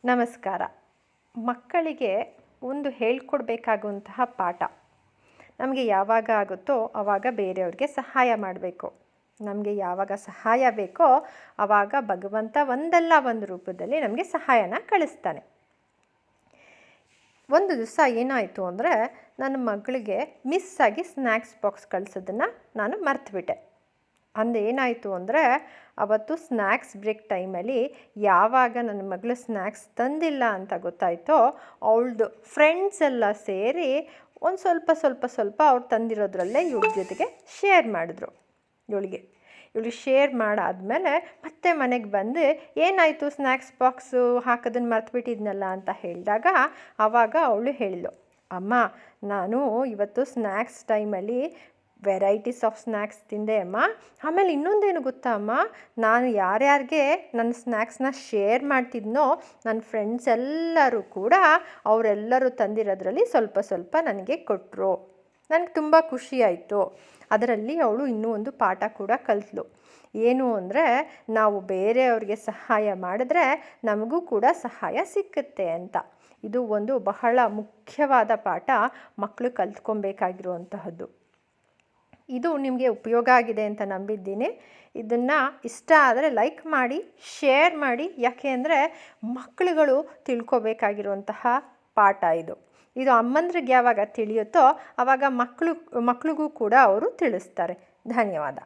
ನಮಸ್ಕಾರ. ಮಕ್ಕಳಿಗೆ ಒಂದು ಹೇಳ್ಕೊಡ್ಬೇಕಾಗುವಂತಹ ಪಾಠ ನಮಗೆ ಯಾವಾಗ ಆಗುತ್ತೋ ಆವಾಗ ಬೇರೆಯವ್ರಿಗೆ ಸಹಾಯ ಮಾಡಬೇಕು. ನಮಗೆ ಯಾವಾಗ ಸಹಾಯ ಬೇಕೋ ಆವಾಗ ಭಗವಂತ ಒಂದಲ್ಲ ಒಂದು ರೂಪದಲ್ಲಿ ನಮಗೆ ಸಹಾಯನ ಕಳಿಸ್ತಾನೆ. ಒಂದು ದಿವಸ ಏನಾಯಿತು ಅಂದರೆ, ನನ್ನ ಮಗಳಿಗೆ ಮಿಸ್ಸಾಗಿ ಸ್ನ್ಯಾಕ್ಸ್ ಬಾಕ್ಸ್ ಕಳಿಸೋದನ್ನು ನಾನು ಮರ್ತುಬಿಟ್ಟೆ. ಅಂದೇನಾಯಿತು ಅಂದರೆ, ಅವತ್ತು ಸ್ನ್ಯಾಕ್ಸ್ ಬ್ರೇಕ್ ಟೈಮಲ್ಲಿ ಯಾವಾಗ ನನ್ನ ಮಗಳು ಸ್ನ್ಯಾಕ್ಸ್ ತಂದಿಲ್ಲ ಅಂತ ಗೊತ್ತಾಯಿತೋ, ಅವಳದು ಫ್ರೆಂಡ್ಸ್ ಎಲ್ಲ ಸೇರಿ ಒಂದು ಸ್ವಲ್ಪ ಅವ್ರು ತಂದಿರೋದ್ರಲ್ಲೇ ಇವಳ ಜೊತೆಗೆ ಶೇರ್ ಮಾಡಿದ್ರು. ಇವಳು ಶೇರ್ ಮಾಡಾದಮೇಲೆ ಮತ್ತೆ ಮನೆಗೆ ಬಂದು, ಏನಾಯಿತು ಸ್ನ್ಯಾಕ್ಸ್ ಬಾಕ್ಸು ಹಾಕೋದನ್ನು ಮರ್ತುಬಿಟ್ಟಿದ್ನಲ್ಲ ಅಂತ ಹೇಳಿದಾಗ, ಆವಾಗ ಅವಳು ಹೇಳಿದ್ಳು, ಅಮ್ಮ ನಾನು ಇವತ್ತು ಸ್ನ್ಯಾಕ್ಸ್ ಟೈಮಲ್ಲಿ ವೆರೈಟೀಸ್ ಆಫ್ ಸ್ನ್ಯಾಕ್ಸ್ ತಿಂದೆ ಅಮ್ಮ. ಆಮೇಲೆ ಇನ್ನೊಂದೇನು ಗೊತ್ತಾ ಅಮ್ಮ, ನಾನು ಯಾರ್ಯಾರಿಗೆ ನನ್ನ ಸ್ನ್ಯಾಕ್ಸ್ನ ಶೇರ್ ಮಾಡ್ತಿದ್ನೋ ನನ್ನ ಫ್ರೆಂಡ್ಸ್ ಎಲ್ಲರೂ ಕೂಡ ಅವರೆಲ್ಲರೂ ತಂದಿರೋದ್ರಲ್ಲಿ ಸ್ವಲ್ಪ ನನಗೆ ಕೊಟ್ಟರು. ನನಗೆ ತುಂಬ ಖುಷಿಯಾಯಿತು. ಅದರಲ್ಲಿ ಅವಳು ಇನ್ನೂ ಒಂದು ಪಾಠ ಕೂಡ ಕಲಿತ್ಳು. ಏನು ಅಂದರೆ, ನಾವು ಬೇರೆಯವ್ರಿಗೆ ಸಹಾಯ ಮಾಡಿದ್ರೆ ನಮಗೂ ಕೂಡ ಸಹಾಯ ಸಿಕ್ಕುತ್ತೆ ಅಂತ. ಇದು ಒಂದು ಬಹಳ ಮುಖ್ಯವಾದ ಪಾಠ ಮಕ್ಕಳು ಕಲ್ತ್ಕೊಬೇಕಾಗಿರುವಂತಹದ್ದು. ಇದು ನಿಮಗೆ ಉಪಯೋಗ ಆಗಿದೆ ಅಂತ ನಂಬಿದ್ದೀನಿ. ಇದನ್ನು ಇಷ್ಟ ಆದರೆ ಲೈಕ್ ಮಾಡಿ, ಶೇರ್ ಮಾಡಿ. ಯಾಕೆ ಅಂದರೆ ಮಕ್ಕಳುಗಳು ತಿಳ್ಕೊಬೇಕಾಗಿರುವಂತಹ ಪಾಠ ಇದು ಅಮ್ಮಂದ್ರಿಗೆ ಯಾವಾಗ ತಿಳಿಯುತ್ತೋ ಆವಾಗ ಮಕ್ಕಳಿಗೂ ಕೂಡ ಅವರು ತಿಳಿಸ್ತಾರೆ. ಧನ್ಯವಾದ.